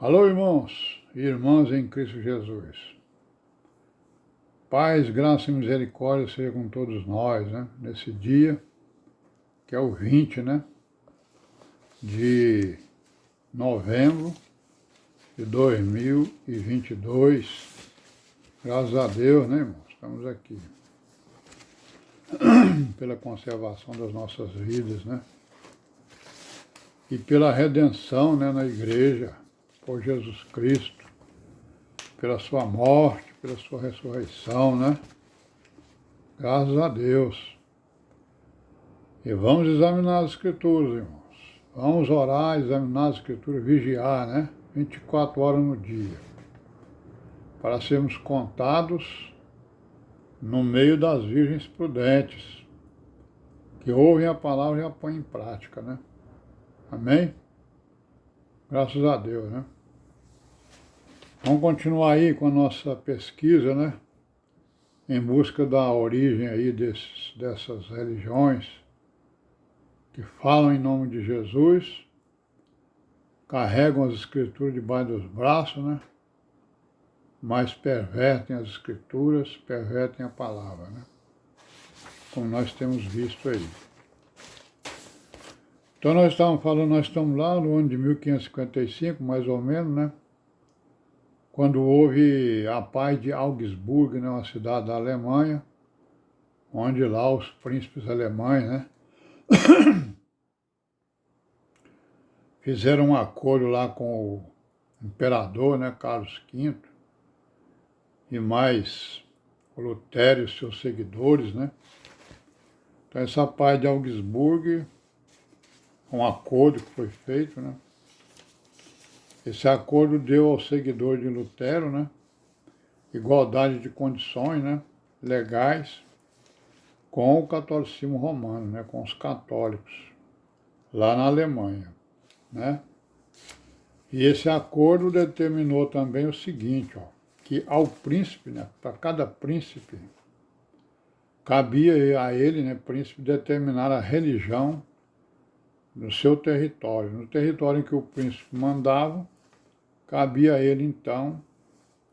Alô, irmãos e irmãs em Cristo Jesus. Paz, graça e misericórdia seja com todos nós, né? Nesse dia, que é o 20, né? De novembro de 2022. Graças a Deus, né, irmãos? Estamos aqui. Pela conservação das nossas vidas, né? E pela redenção, né, na igreja, por Jesus Cristo, pela sua morte, pela sua ressurreição, né? Graças a Deus. E vamos examinar as Escrituras, irmãos. Vamos orar, examinar as Escrituras, vigiar, né? 24 horas no dia. Para sermos contados no meio das virgens prudentes, que ouvem a palavra e a põem em prática, né? Amém? Graças a Deus, né? Vamos continuar aí com a nossa pesquisa, né? Em busca da origem aí dessas religiões que falam em nome de Jesus, carregam as Escrituras debaixo dos braços, né? Mas pervertem as Escrituras, pervertem a palavra, né? Como nós temos visto aí. Então nós estamos lá no ano de 1555, mais ou menos, né? Quando houve a paz de Augsburgo, né? Uma cidade da Alemanha, onde lá os príncipes alemães, né? Fizeram um acordo lá com o imperador, né? Carlos V, e mais o Lutério e seus seguidores, né? Então essa paz de Augsburgo, um acordo que foi feito, né? Esse acordo deu aos seguidores de Lutero, né? Igualdade de condições, né? Legais com o catolicismo romano, né? Com os católicos, lá na Alemanha, né? E esse acordo determinou também o seguinte, ó, que ao príncipe, né? Para cada príncipe, cabia a ele, né? Príncipe, determinar a religião no seu território. No território em que o príncipe mandava, cabia a ele, então,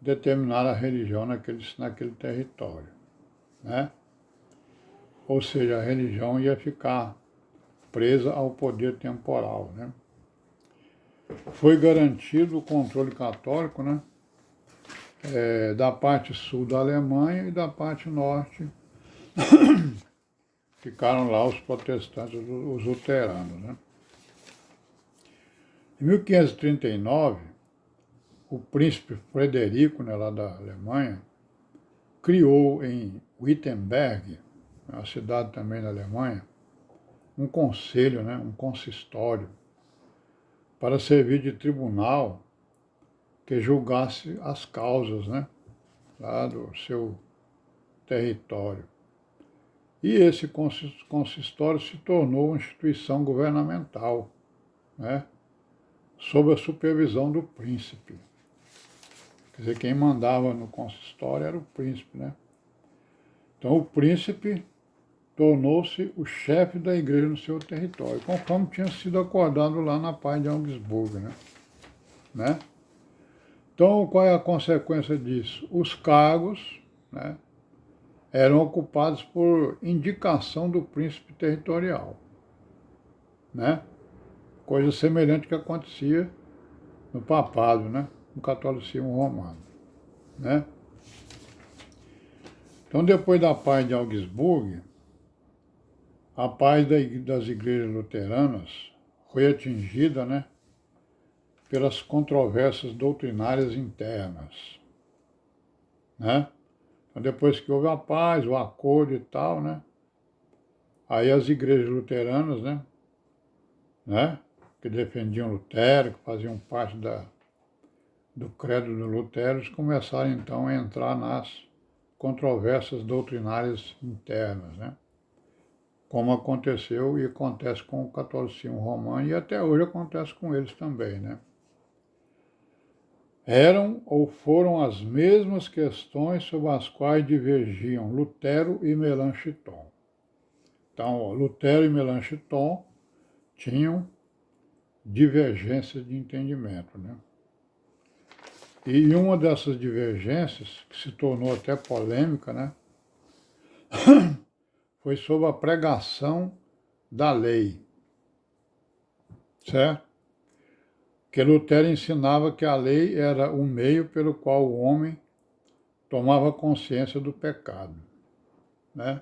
determinar a religião naquele território, né? Ou seja, a religião ia ficar presa ao poder temporal, né? Foi garantido o controle católico, né? Da parte sul da Alemanha e da parte norte ficaram lá os protestantes, os luteranos, né? Em 1539, o príncipe Frederico, né, lá da Alemanha, criou em Wittenberg, uma cidade também na Alemanha, um conselho, né, um consistório, para servir de tribunal que julgasse as causas, né, lá do seu território. E esse consistório se tornou uma instituição governamental, né, sob a supervisão do príncipe. Quer dizer, quem mandava no consistório era o príncipe, né? Então o príncipe tornou-se o chefe da igreja no seu território, conforme tinha sido acordado lá na paz de Augsburgo, né? Então, qual é a consequência disso? Os cargos, né, eram ocupados por indicação do príncipe territorial, né? Coisa semelhante que acontecia no papado, né, no catolicismo romano, né? Então, depois da paz de Augsburgo, a paz das igrejas luteranas foi atingida, né, pelas controvérsias doutrinárias internas, né? Então, depois que houve a paz, o acordo e tal, né, aí as igrejas luteranas, né, que defendiam Lutero, que faziam parte do credo do Lutero, começaram então a entrar nas controvérsias doutrinárias internas, né? Como aconteceu e acontece com o catolicismo romano e até hoje acontece com eles também, né? Eram ou foram as mesmas questões sobre as quais divergiam Lutero e Melanchthon. Então, Lutero e Melanchthon tinham divergências de entendimento, né? E uma dessas divergências, que se tornou até polêmica, né, foi sobre a pregação da lei, certo? Que Lutero ensinava que a lei era o meio pelo qual o homem tomava consciência do pecado, né?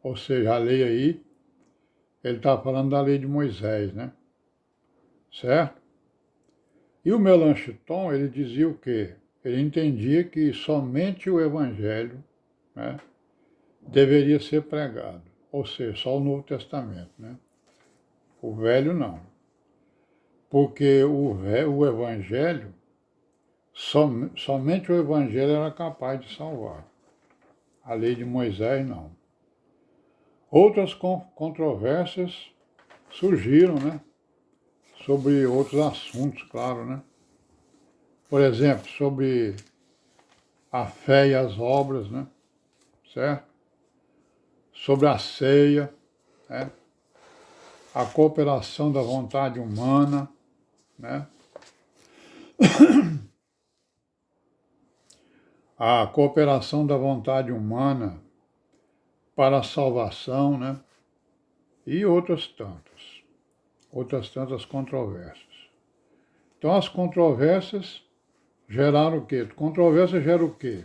Ou seja, a lei aí, ele está falando da lei de Moisés, né? Certo? E o Melanchthon, ele dizia o quê? Ele entendia que somente o Evangelho, né, deveria ser pregado, ou seja, só o Novo Testamento, né? O Velho não. Porque o Evangelho, somente o Evangelho era capaz de salvar. A lei de Moisés não. Outras controvérsias surgiram, né? Sobre outros assuntos, claro, né? Por exemplo, sobre a fé e as obras, né? Certo? Sobre a ceia, né? A cooperação da vontade humana, né? A cooperação da vontade humana para a salvação, né? E outras tantas controvérsias. Então as controvérsias geraram o quê? Controvérsia gera o quê?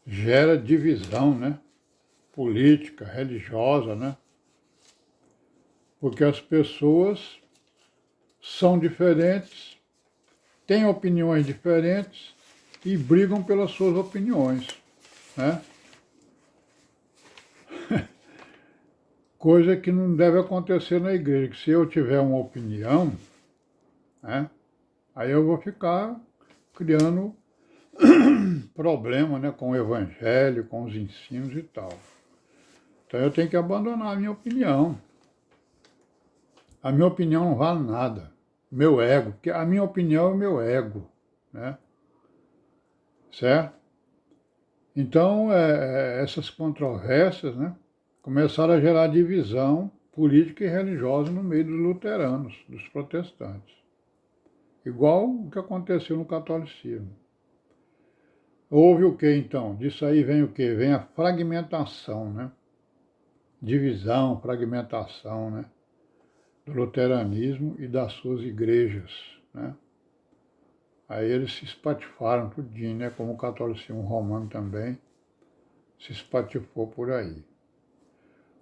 Gera divisão, né? Política, religiosa, né? Porque as pessoas são diferentes, têm opiniões diferentes e brigam pelas suas opiniões, né? Coisa que não deve acontecer na igreja, que se eu tiver uma opinião, né, aí eu vou ficar criando problema, né, com o evangelho, com os ensinos e tal. Então eu tenho que abandonar a minha opinião. A minha opinião não vale nada. Meu ego, porque a minha opinião é o meu ego, né? Certo? Então, essas controvérsias, né, começaram a gerar divisão política e religiosa no meio dos luteranos, dos protestantes. Igual o que aconteceu no catolicismo. Houve o que então? Disso aí vem o que? Vem a fragmentação, né? Divisão, fragmentação, né? Do luteranismo e das suas igrejas, né? Aí eles se espatifaram tudinho, né? Como o catolicismo romano também se espatifou por aí.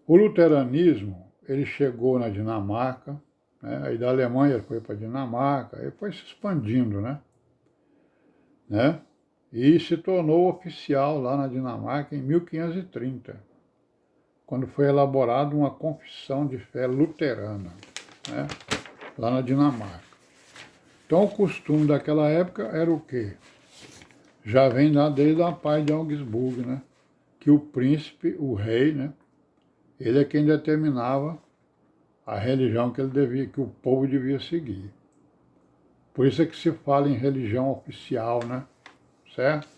O luteranismo, ele chegou na Dinamarca, né? Aí da Alemanha foi para a Dinamarca, aí foi se expandindo, né? E se tornou oficial lá na Dinamarca em 1530, quando foi elaborada uma confissão de fé luterana, né? Lá na Dinamarca. Então o costume daquela época era o quê? Já vem lá desde a paz de Augsburgo, né? Que o príncipe, o rei, né? Ele é quem determinava a religião que o povo devia seguir. Por isso é que se fala em religião oficial, né? Certo?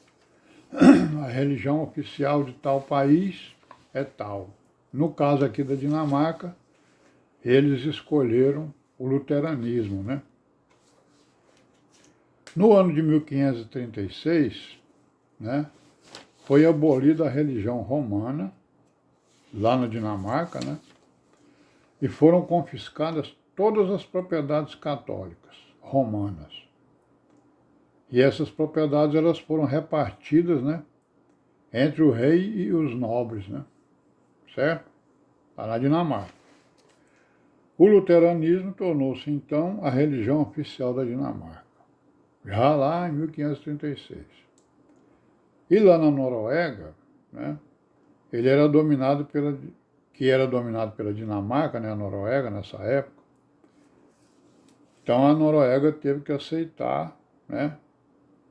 A religião oficial de tal país é tal. No caso aqui da Dinamarca, eles escolheram o luteranismo, né? No ano de 1536, né, foi abolida a religião romana, lá na Dinamarca, né? E foram confiscadas todas as propriedades católicas romanas. E essas propriedades elas foram repartidas, né, entre o rei e os nobres, né? Certo? Lá na Dinamarca. O luteranismo tornou-se, então, a religião oficial da Dinamarca, já lá em 1536. E lá na Noruega, né, ele era dominado pela Dinamarca, né, a Noruega, nessa época. Então a Noruega teve que aceitar, né,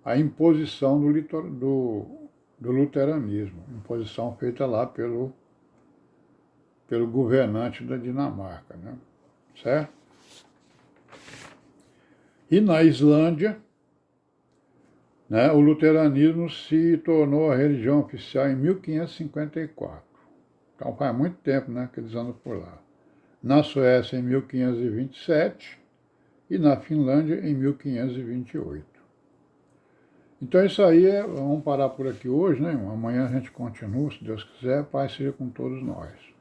a imposição do luteranismo, imposição feita lá pelo governante da Dinamarca, né? Certo? E na Islândia, né, o luteranismo se tornou a religião oficial em 1554. Então faz muito tempo, né, que eles andam por lá. Na Suécia em 1527 e na Finlândia em 1528. Então isso aí, vamos parar por aqui hoje, né, irmão? Amanhã a gente continua, se Deus quiser, paz seja com todos nós.